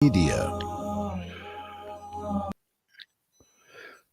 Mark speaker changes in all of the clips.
Speaker 1: Media.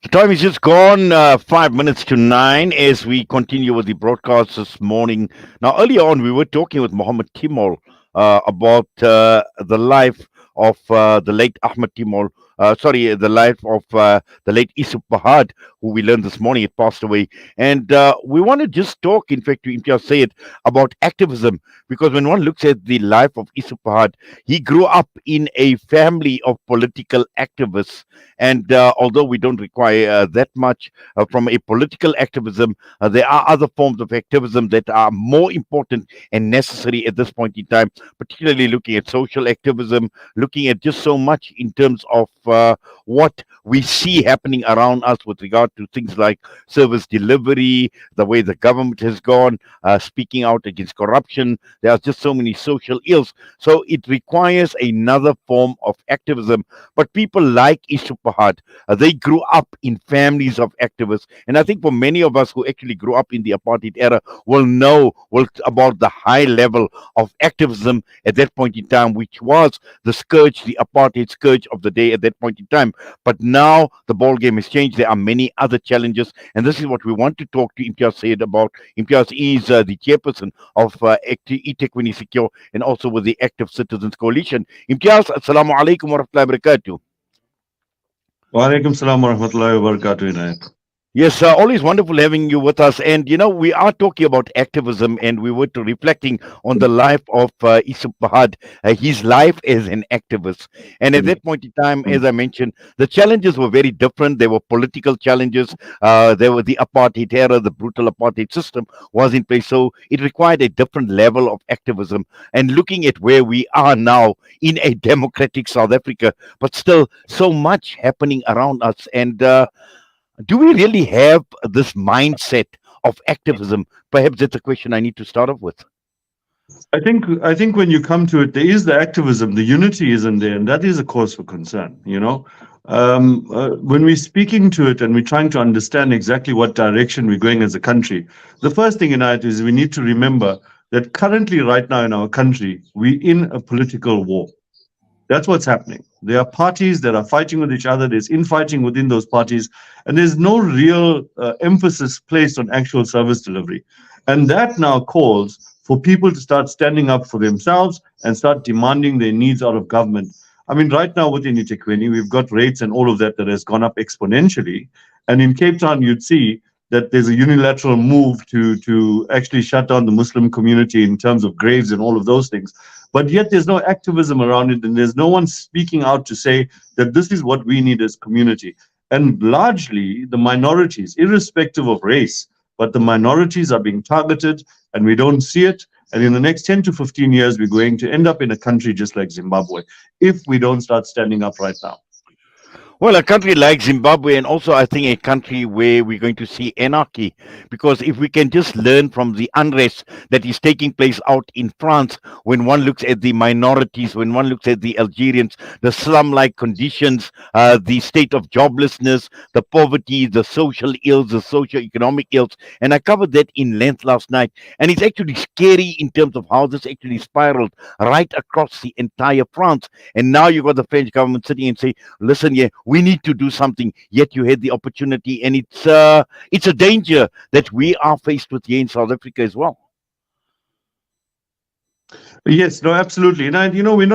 Speaker 2: The time is just gone, 5 minutes to 9, as we continue with the broadcast this morning. Now, earlier on, we were talking with Mohammed Timol about the life of the late Ahmed Timol. The life of the late Isuf Bahad, who we learned this morning had passed away. And we want to just talk, in fact, to Imtiaz Syed about activism, because when one looks at the life of Isuf Bahad, he grew up in a family of political activists. And although we don't require that much from a political activism, there are other forms of activism that are more important and necessary at this point in time, particularly looking at social activism, looking at just so much in terms of what we see happening around us with regard to things like service delivery, the way the government has gone, speaking out against corruption. There are just so many social ills. So it requires another form of activism. But people like Isupahad, they grew up in families of activists. And I think for many of us who actually grew up in the apartheid era will know about the high level of activism at that point in time, which was the scourge, the apartheid scourge of the day at that point in time. But now the ball game has changed. There are many other challenges. And this is what we want to talk to Imtiaz Syed about. Imtiaz is the chairperson of eThekwini Secure and also with the Active Citizens Coalition. Imtiaz, Assalamu alaikum wa rahmatullahi wa barakatuh.
Speaker 3: Walaikum salam wa rahmatullahi wa barakatuh, Inayat.
Speaker 2: Yes, always wonderful having you with us. And you know, we are talking about activism, and we were to reflecting on the life of Isuf Bahad, his life as an activist. And at that point in time, as I mentioned, the challenges were very different. There were political challenges. There were the apartheid era, the brutal apartheid system was in place. So it required a different level of activism. And looking at where we are now in a democratic South Africa, but still so much happening around us. And do we really have this mindset of activism? Perhaps that's a question I need to start off with.
Speaker 3: I think when you come to it, there is the activism, the unity isn't there, and that is a cause for concern. When we're speaking to it and we're trying to understand exactly what direction we're going as a country, the first thing in it is we need to remember that currently, right now in our country, we're in a political war. That's what's happening. There are parties that are fighting with each other. There's infighting within those parties, and there's no real emphasis placed on actual service delivery. And that now calls for people to start standing up for themselves and start demanding their needs out of government. I mean, right now within eThekwini, we've got rates and all of that has gone up exponentially. And in Cape Town, you'd see that there's a unilateral move to actually shut down the Muslim community in terms of graves and all of those things. But yet there's no activism around it, and there's no one speaking out to say that this is what we need as community. And largely the minorities, irrespective of race, but the minorities are being targeted, and we don't see it. And in the next 10 to 15 years, we're going to end up in a country just like Zimbabwe if we don't start standing up right now.
Speaker 2: Well, a country like Zimbabwe, and also I think a country where we're going to see anarchy, because if we can just learn from the unrest that is taking place out in France, when one looks at the minorities, when one looks at the Algerians, the slum-like conditions, the state of joblessness, the poverty, the social ills, the socio-economic ills, and I covered that in length last night, and it's actually scary in terms of how this actually spiraled right across the entire France. And now you got the French government sitting and say, listen, yeah, we need to do something. Yet you had the opportunity, and it's a danger that we are faced with here in South Africa as well.
Speaker 3: Yes, no, absolutely. And we're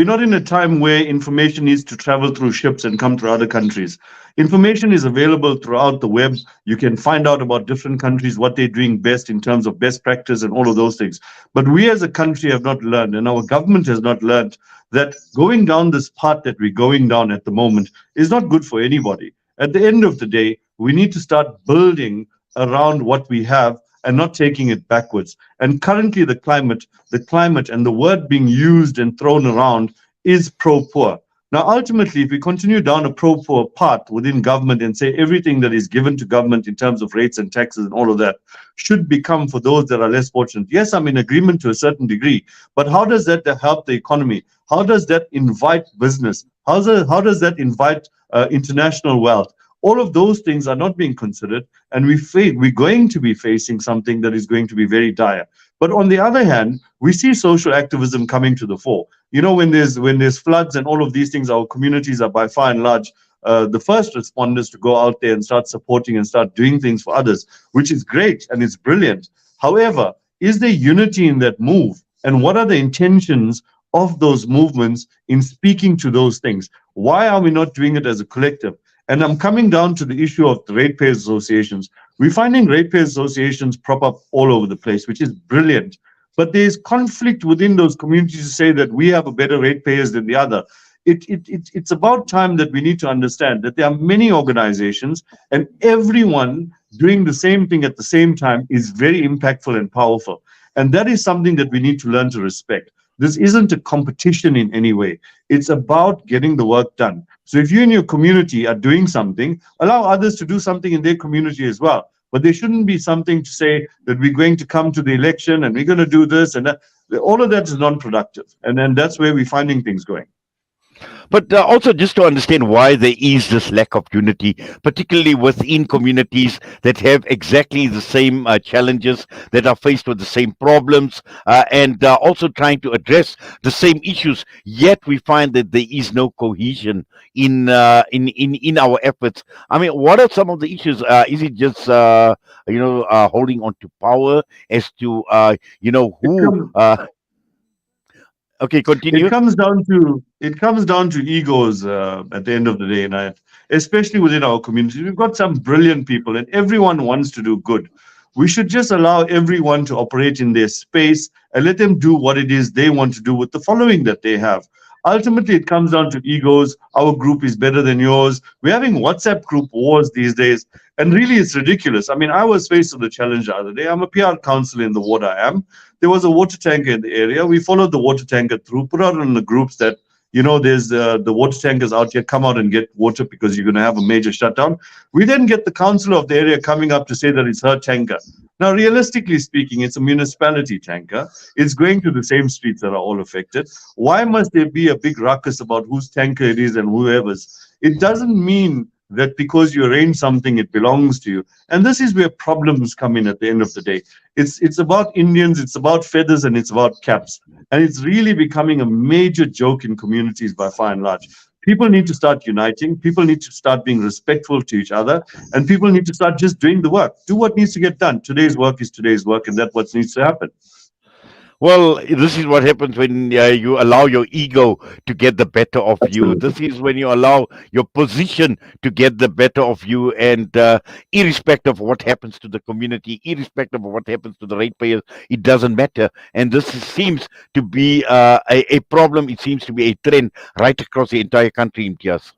Speaker 3: not in a time where information needs to travel through ships and come through other countries. Information is available throughout the web. You can find out about different countries, what they're doing best in terms of best practice and all of those things. But we as a country have not learned, and our government has not learned, that going down this path that we're going down at the moment is not good for anybody. At the end of the day, we need to start building around what we have and not taking it backwards. And currently the climate and the word being used and thrown around is pro-poor. Now, ultimately, if we continue down a pro-poor path within government and say everything that is given to government in terms of rates and taxes and all of that should become for those that are less fortunate. Yes, I'm in agreement to a certain degree, but how does that help the economy? How does that invite business? How does that invite international wealth? All of those things are not being considered, and we're going to be facing something that is going to be very dire. But on the other hand, we see social activism coming to the fore. When there's floods and all of these things, our communities are by far and large the first responders to go out there and start supporting and start doing things for others, which is great and it's brilliant. However, is there unity in that move? And what are the intentions of those movements in speaking to those things? Why are we not doing it as a collective? And I'm coming down to the issue of the ratepayers associations. We're finding ratepayers associations prop up all over the place, which is brilliant. But there's conflict within those communities to say that we have a better ratepayers than the other. It's about time that we need to understand that there are many organizations and everyone doing the same thing at the same time is very impactful and powerful. And that is something that we need to learn to respect. This isn't a competition in any way. It's about getting the work done. So if you in your community are doing something, allow others to do something in their community as well. But there shouldn't be something to say that we're going to come to the election and we're going to do this and that. All of that is non-productive. And then that's where we're finding things going.
Speaker 2: But also, just to understand why there is this lack of unity, particularly within communities that have exactly the same challenges, that are faced with the same problems, and also trying to address the same issues. Yet we find that there is no cohesion in our efforts. I mean, what are some of the issues? Is it just holding on to power as to
Speaker 3: It
Speaker 2: who?
Speaker 3: comes
Speaker 2: Okay,
Speaker 3: it
Speaker 2: continue.
Speaker 3: comes down to egos at the end of the day, and especially within our community, we've got some brilliant people, and everyone wants to do good. We should just allow everyone to operate in their space and let them do what it is they want to do with the following that they have. Ultimately, it comes down to egos. Our group is better than yours. We're having WhatsApp group wars these days, and really, it's ridiculous. I mean, I was faced with a challenge the other day. I'm a PR councillor in the ward I am. There was a water tanker in the area. We followed the water tanker through, put out in the groups that, there's the water tankers out here, come out and get water because you're going to have a major shutdown. We then get the councillor of the area coming up to say that it's her tanker. Now, realistically speaking, it's a municipality tanker. It's going to the same streets that are all affected. Why must there be a big ruckus about whose tanker it is and whoever's? It doesn't mean that because you arrange something, it belongs to you. And this is where problems come in at the end of the day. It's about Indians, it's about feathers, and it's about caps. And it's really becoming a major joke in communities by far and large. People need to start uniting. People need to start being respectful to each other. And people need to start just doing the work. Do what needs to get done. Today's work is today's work, and that's what needs to happen.
Speaker 2: Well, this is what happens when you allow your ego to get the better of you.
Speaker 3: Absolutely.
Speaker 2: This is when you allow your position to get the better of you, and irrespective of what happens to the community, irrespective of what happens to the ratepayers, it doesn't matter. And seems to be a problem. It seems to be a trend right across the entire country, Imtiaz.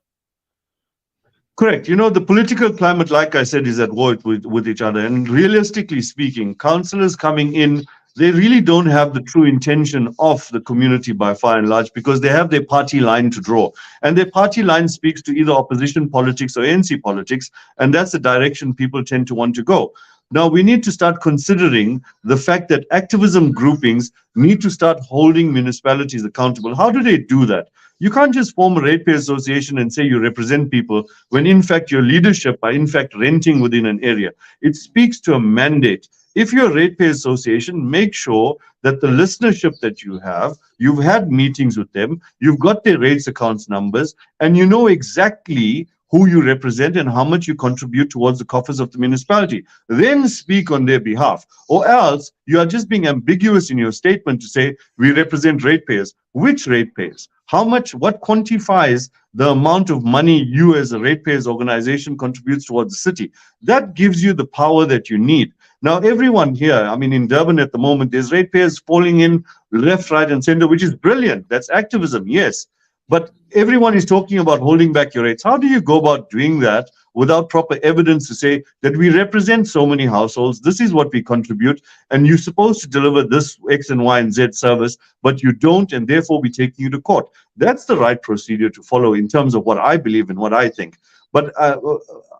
Speaker 3: Correct. The political climate, like I said, is at war with each other. And realistically speaking, councillors coming in, they really don't have the true intention of the community by far and large because they have their party line to draw. And their party line speaks to either opposition politics or ANC politics. And that's the direction people tend to want to go. Now, we need to start considering the fact that activism groupings need to start holding municipalities accountable. How do they do that? You can't just form a ratepayer association and say you represent people when in fact your leadership are in fact renting within an area. It speaks to a mandate. If you're a ratepayer association, make sure that the listenership that you have, you've had meetings with them, you've got their rates accounts numbers, and you know exactly who you represent and how much you contribute towards the coffers of the municipality. Then speak on their behalf. Or else you are just being ambiguous in your statement to say, we represent ratepayers. Which ratepayers? How much, what quantifies the amount of money you as a ratepayers organization contributes towards the city? That gives you the power that you need. Now, everyone here, I mean, in Durban at the moment, there's ratepayers falling in left, right, and center, which is brilliant. That's activism, yes. But everyone is talking about holding back your rates. How do you go about doing that without proper evidence to say that we represent so many households, this is what we contribute, and you're supposed to deliver this X and Y and Z service, but you don't, and therefore we're taking you to court? That's the right procedure to follow in terms of what I believe and what I think. But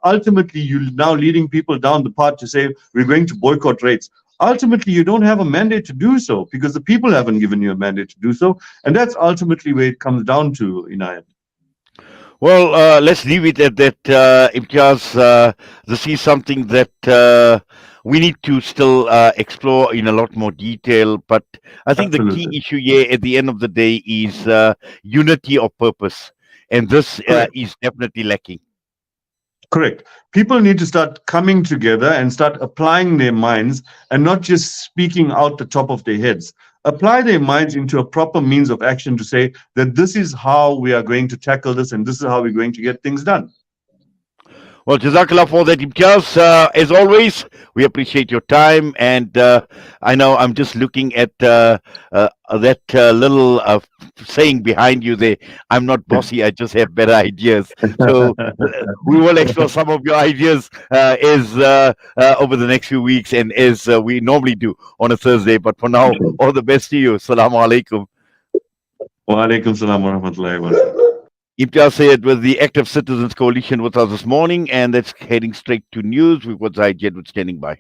Speaker 3: ultimately, you're now leading people down the path to say, we're going to boycott rates. Ultimately, you don't have a mandate to do so because the people haven't given you a mandate to do so. And that's ultimately where it comes down to, Inayat.
Speaker 2: Well, let's leave it at that, Imtiaz. This is something that we need to still explore in a lot more detail. But I think the key
Speaker 3: Absolutely.
Speaker 2: issue here at the end of the day is unity of purpose. And this
Speaker 3: Correct.
Speaker 2: is definitely lacking.
Speaker 3: Correct. People need to start coming together and start applying their minds and not just speaking out the top of their heads. Apply their minds into a proper means of action to say that this is how we are going to tackle this and this is how we're going to get things done.
Speaker 2: Well, Jazakallah for that, Imtiaz. As always, we appreciate your time. And I know I'm just looking at that little saying behind you there. I'm not bossy, I just have better ideas. So we will explore some of your ideas over the next few weeks and as we normally do on a Thursday. But for now, all the best to you. Assalamu alaikum.
Speaker 3: Wa alaikum salam wa rahmatullahi wa barakatuh.
Speaker 2: Imtiaz Syed with the Active Citizens Coalition with us this morning, and that's heading straight to news. We've got Syed standing by.